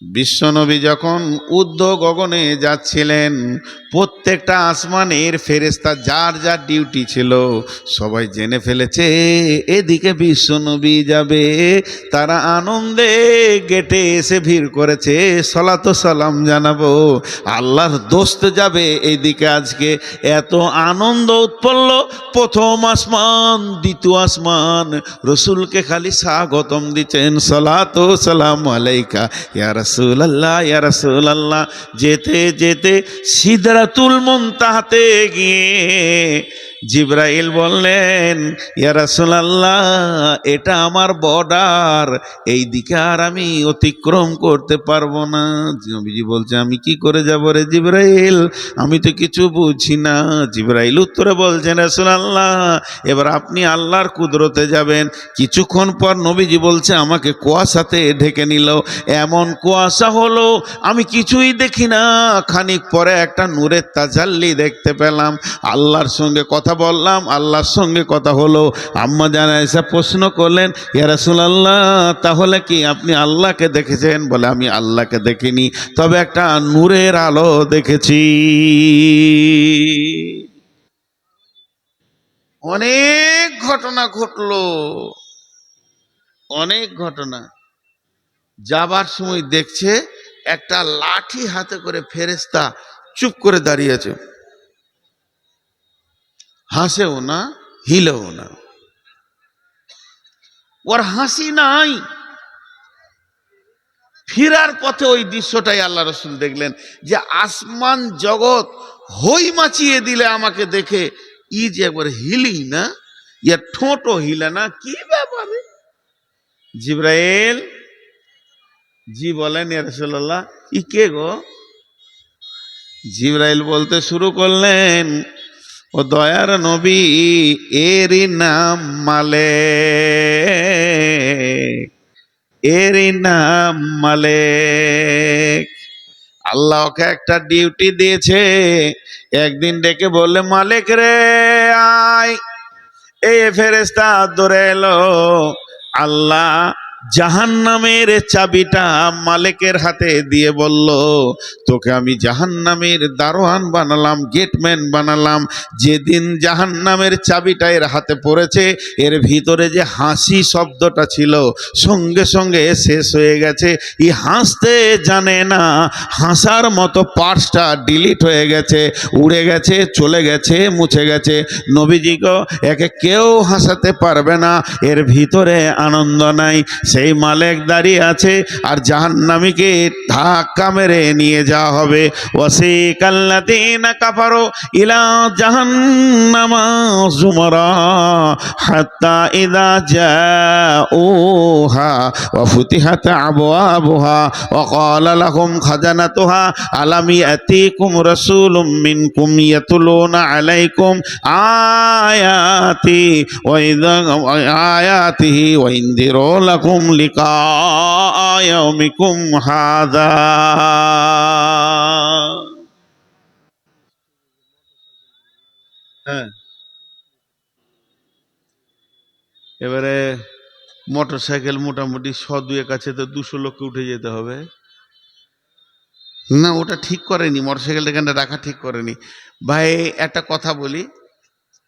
বিশ্বনবী যখন ঊর্ধ্ব গগনে যাচ্ছিলেন, প্রত্যেকটা আসমানের ফেরেশতা যার যার ডিউটি ছিল সবাই জেনে ফেলেছে এদিকে বিশ্বনবী যাবে। তারা আনন্দে গেটে এসে ভিড় করেছে, সালাত ও সালাম জানাবো, আল্লাহর দোস্ত যাবে এইদিকে। আজকে এত আনন্দ উৎপন্ন, প্রথম আসমান দ্বিতীয় আসমান রসুলকে খালি স্বাগতম দিচ্ছেন, সালাত ও সালাম আলাইকা ইয়া রাসূলুল্লাহ ইয়া রাসূলুল্লাহ। যেতে যেতে সিদরাতুল মুনতাহাতে গিয়ে জিবরাইল বললেন, ইয়া রাসূলুল্লাহ এটা আমার বর্ডার, এই দিকে আর আমি অতিক্রম করতে পারবো না। নবীজি বলছে, আমি কি করে যাব রে জিবরাইল, আমি তো কিছু বুঝি না। জিবরাইল উত্তরে বলছেন, রাসূলুল্লাহ এবার আপনি আল্লাহর কুদরতে যাবেন। কিছুক্ষণ পর নবীজি বলছে, আমাকে কুয়াশাতে ঢেকে নিল, এমন কুয়াশা হলো আমি কিছুই দেখি না। খানিক পরে একটা নূরের তাজাল্লি দেখতে পেলাম, আল্লাহর সঙ্গে কথা বললাম, আল্লাহর সঙ্গে কথা হলো। আম্মা জান আয়েশা প্রশ্ন করলেন, ইয়া রাসূলুল্লাহ তাহলে কি আপনি আল্লাহকে দেখেছেন? বলে, আমি আল্লাহকে দেখিনি, তবে একটা নূরের আলো দেখেছি। অনেক ঘটনা ঘটলো, অনেক ঘটনা। যাবার সময় দেখছে একটা লাঠি হাতে করে ফেরেশতা চুপ করে দাঁড়িয়েছে, হাসেও না হিলেও না, ওর হাসি নাই। ফিরার পথে ওই দৃশ্যটাই আল্লাহ রসুল দেখলেন, যে আসমান জগৎ হই মাচিয়ে দিলে আমাকে দেখে, ই যে একবার হিলি না, ইয়া ঠোঁটও হিলে না, কি ব্যাপারে? জিবরাইল জি বলেন, ইয়া রাসূলুল্লাহ ই কে গো? জিবরাইল বলতে শুরু করলেন, ও দয়ার নবী, এরই নাম মালেক, এরই নাম মালেক। আল্লাহ ওকে একটা ডিউটি দিয়েছে। একদিন ডেকে বললে, মালিক রে আয়। এই ফেরেশতা দৌড়ে এলো। আল্লাহ জাহান্নামের চাবিটা মালিকের হাতে দিয়ে বলল, তোকে আমি জাহান্নামের দারোয়ান বানালাম, গেটম্যান বানালাম। যেদিন জাহান্নামের চাবিটা এর হাতে পড়েছে, এর ভিতরে যে হাসি শব্দটা ছিল সঙ্গে সঙ্গে শেষ হয়ে গেছে। ই হাসতে জানে না, হাসার মতো পার্টসটা ডিলিট হয়ে গেছে, উড়ে গেছে, চলে গেছে, মুছে গেছে। নবীজি গো, একে কেউ হাসাতে পারবে না, এর ভিতরে আনন্দ নাই। সেই মালেক দাঁড়িয়ে আছে, আর জাহান্নামীকে ধাক্কা মেরে নিয়ে যাওয়া হবে। ওয়াসিকাল্লাযীনা কাফারু ইলা জাহান্নামা যুমারা হাত্তা ইযা জাউহা ওয়া ফুতিহাত আবওয়াবুহা ওয়া ক্বালা লাহুম খাজানাতুহা আলাম ইয়াতিকুম রাসূলুম মিনকুম ইয়াতুলুনা আলাইকুম আয়াতি আয়াতিহি ওয়া ইনদিরু লাকুম লিকা ইয়াউমিকুম হাযা। হ্যাঁ, এবারে মোটর সাইকেল মোটামুটি 100-2 কাছে তো 200 লোককে উঠে যেতে হবে না, ওটা ঠিক করেনি, মোটর সাইকেলটা এখানে রাখা ঠিক করেনি। ভাই একটা কথা বলি,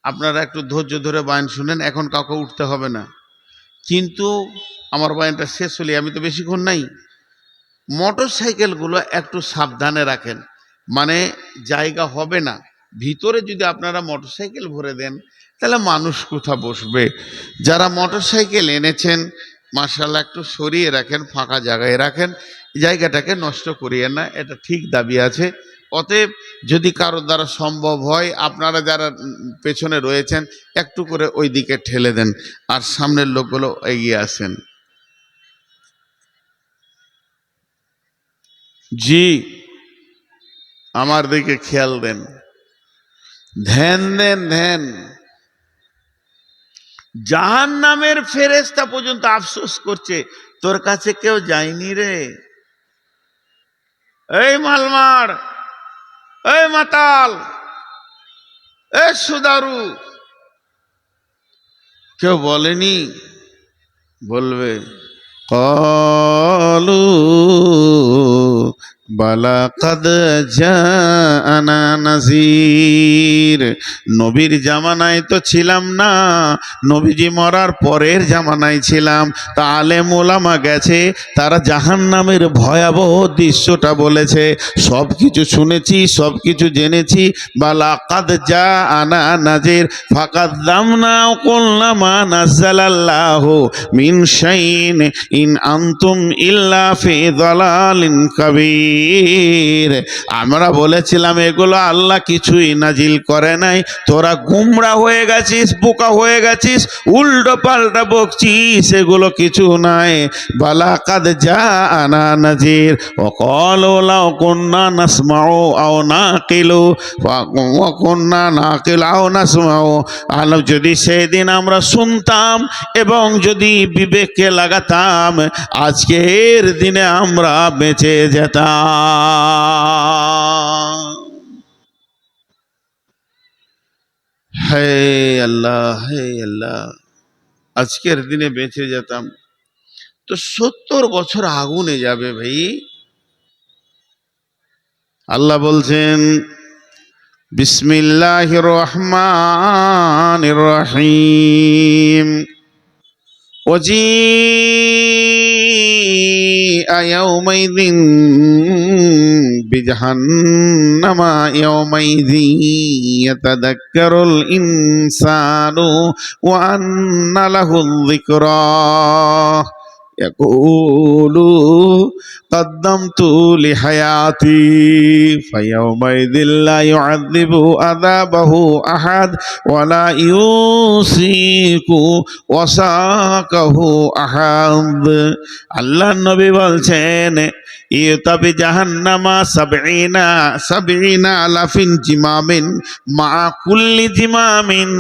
আপনারা একটু ধৈর্য ধরে বয়ান শুনেন, এখন কাউকে উঠতে হবে না, কিন্তু আমার বয়ানটা শেষ হলে, আমি তো বেশিক্ষণ নাই। মোটর সাইকেলগুলো একটু সাবধানে রাখেন, মানে জায়গা হবে না ভিতরে। যদি আপনারা মোটর সাইকেল ভরে দেন, তাহলে মানুষ কোথা বসবে? যারা মোটর সাইকেল এনেছেন, মাশাআল্লাহ একটু সরিয়ে রাখেন, ফাঁকা জায়গায় রাখেন, জায়গাটাকে নষ্ট করিয়েন না, এটা ঠিক দাবি আছে। অতএব যদি কারো দ্বারা সম্ভব হয়, আপনারা যারা পেছনে রয়েছেন একটু করে ওই দিকে ঠেলে দেন, আর সামনের লোকগুলো এগিয়ে আসেন। জি, আমার দিকে খেয়াল দেন, ধ্যান দেন, ধ্যান। জাহান্নামের ফেরেশতা পর্যন্ত আফসোস করছে, তোর কাছে কেউ যায়নি রে। এই মালমার, এই মাতাল, এই সুদারু, কেউ বলেনি? বলবে। ক্বালু বালা কাদ জাআনা নাযীর। নবীর জামানায় তো ছিলাম না, নবীজি মরার পরের জামানায় ছিলাম। তা আলেম ওলামা গেছে, তারা জাহান্নামের ভয়াবহ দৃশ্যটা বলেছে। সব কিছু শুনেছি, সব কিছু জেনেছি। বালা কাদ জাআনা নাযীর ফাকাদ্দামনা কুল্লা মা নাযালাল্লাহু মিন শাইইন ইন আনতুম ইল্লা ফি যালালিন কাবীর। আমরা বলেছিলাম এগুলো আল্লাহ কিছুই নাজিল করে নাই, তোরা গুমরা হয়ে গেছিস, বোকা হয়ে গেছিস, উল্টো পাল্টা বকছিস, এগুলো কিছু নাই। বালা কাদ জাআনা নাযীর ওয়া ক্বালু লাউ কুন্না নাসমাউ আও নাকিলু ওয়া কুন্না নাকিলু আও নাসমাউ। আলো যদি সেদিন আমরা শুনতাম এবং যদি বিবেককে লাগাতাম, আজকের দিনে আমরা বেঁচে যেতাম। হে আল্লাহ, হে আল্লাহ, আজকের দিনে বেঁচে যেতাম। তো 70 বছর আগুনে যাবে ভাই। আল্লাহ বলছেন বিসমিল্লাহির রহমানির রহিম وجيء يومئذ بجهنم يومئذ يتذكر الإنسان وأنى له الذكرى يقول قدمت لحياتي فيومئذ لا يعذب عذابه أحد ولا يوثق وثاقه أحد। আল্লাহ নবী বলছেন ইউতাবি জাহান্নামা সাবঈনা আলাফিন জিমামিন মা কুল্লি জিমামিন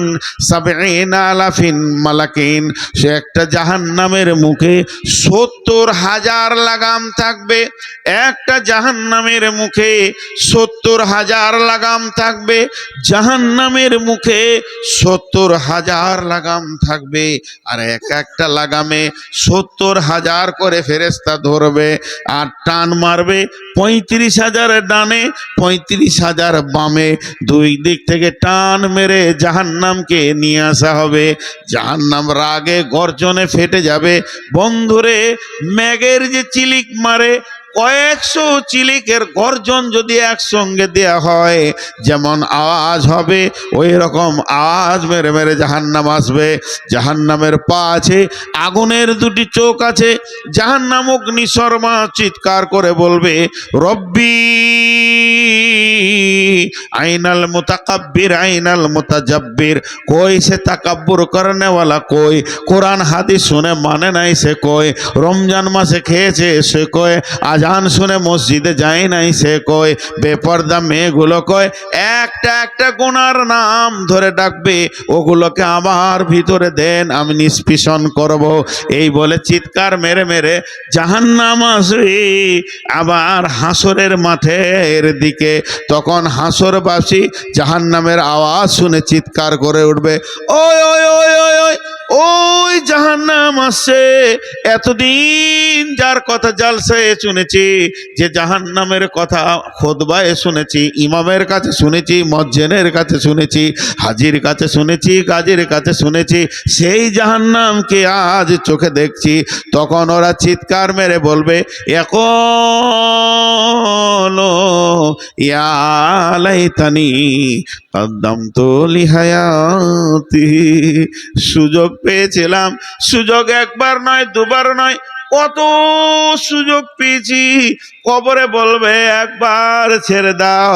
সাবঈনা আলাফিন মালাকিন। সে একটা জাহান্নামের মুখে 70,000 লাগাম থাকবে। একটা জাহান্নামের মুখে 70,000 লাগাম থাকবে। জাহান্নামের মুখে 70,000 লাগাম থাকবে। আর একটা লাগামে 70,000 করে ফেরেশতা ধরবে আর টান মারবে। 35,000 ডানে, 35,000 বামে, দুই দিক থেকে টান মেরে জাহান্নামকে নিয়ে আসা হবে। জাহান্নাম রাগে গর্জনে ফেটে যাবে। বন্ধুরে, মেঘের যে চিলিক মারে, কয়েকশো চিলিকের গর্জন যদি একসঙ্গে দেয়া হয়, যেমন আওয়াজ হবে ওই রকম আওয়াজ মেরে মেরে জাহান্নাম আসবে। জাহান্নামের পা আছে, আগুনের দুটি চোখ আছে। জাহান্নাম অগ্নিশর্মা চিৎকার করে বলবে রব্বি আইনাল মুতাকাব্বির আইনাল মুতাজাব্বির। কই সে তাকাব্বুর করনেওয়ালা, কই কোরআন হাদিস শুনে মানে নাই সে কই, রমজান মাসে খেয়েছে সে কই, আজান শুনে মসজিদে যায় নাই সে কই, বেপর্দা মেয়েগুলো কয়। একটা একটা গুনার নাম ধরে ডাকবে, ওগুলোকে আমার ভিতরে দেন, আমি নিষ্পিষণ করব। এই বলে চিৎকার মেরে মেরে জাহান্নাম আসবে আবার হাসরের মাঠের দিকে। তখন হাসরবাসী জাহান্নামের আওয়াজ শুনে চিৎকার করে উঠবে, ওই ওই ওই ওই ওই ওই জাহান্নাম আসছে। এতদিন যার কথা জালসায় শুনেছি, যে জাহান্নামের কথা খুতবায় শুনেছি, ইমামের কাছে শুনেছি, মুয়াজ্জিনের কাছে শুনেছি, হাজির কাছে শুনেছি, গাজীর কাছে শুনেছি, সেই জাহান্নামকে আজ চোখে দেখছি। তখন ওরা চিৎকার মেরে বলবে ইয়াকুলু ইয়া লাইতানি কদ্দামতু লিহায়াতি। সুযোগ পেয়েছিলাম, সুযোগ একবার নয় দুবার নয়, কত সুযোগ পেয়েছি। কবরে বলবে একবার ছেড়ে দাও,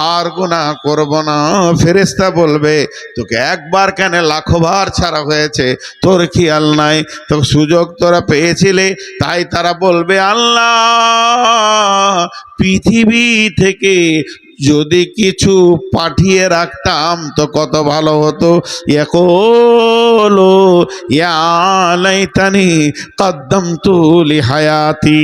আর গুনাহ করব না। ফেরেশতা বলবে তোকে একবার কেন, লাখবার ছাড়া হয়েছে, তোর খেয়াল নাই? তো সুযোগ তোরা পেয়েছিলে, তাই তারা বলবে আল্লাহ পৃথিবী থেকে যদি কিছু পাঠিয়ে রাখতাম তো কত ভালো হতো। ইয়াকুলু ইয়া লাইতানি কদ্দামতু লিহায়াতি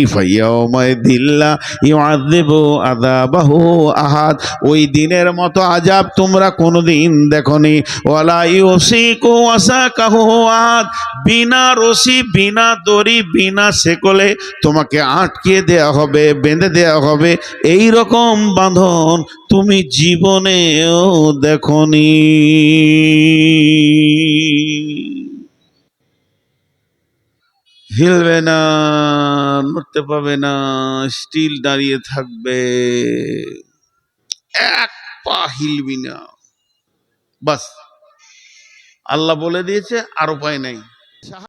ফায়াউমাইযিল লা ইউআযিবু আযাবাহু আহাদ। ওই দিনের মতো আযাব তোমরা কোনোদিন দেখনি। ওয়ালা ইউসিকু ওয়াসাকাহু আহাদ। বিনা রশি, বিনা দড়ি, বিনা শেকলে তোমাকে আটকে দেয়া হবে, বেঁধে দেয়া হবে। এই রকম বাঁধন তুমি জীবনেও দেখনি। হিলবে না, নড়তে পাবে না, স্টিল দাঁড়িয়ে থাকবে, এক পা হিলবি না। বাস, আল্লাহ বলে দিয়েছে, আর উপায় নাই।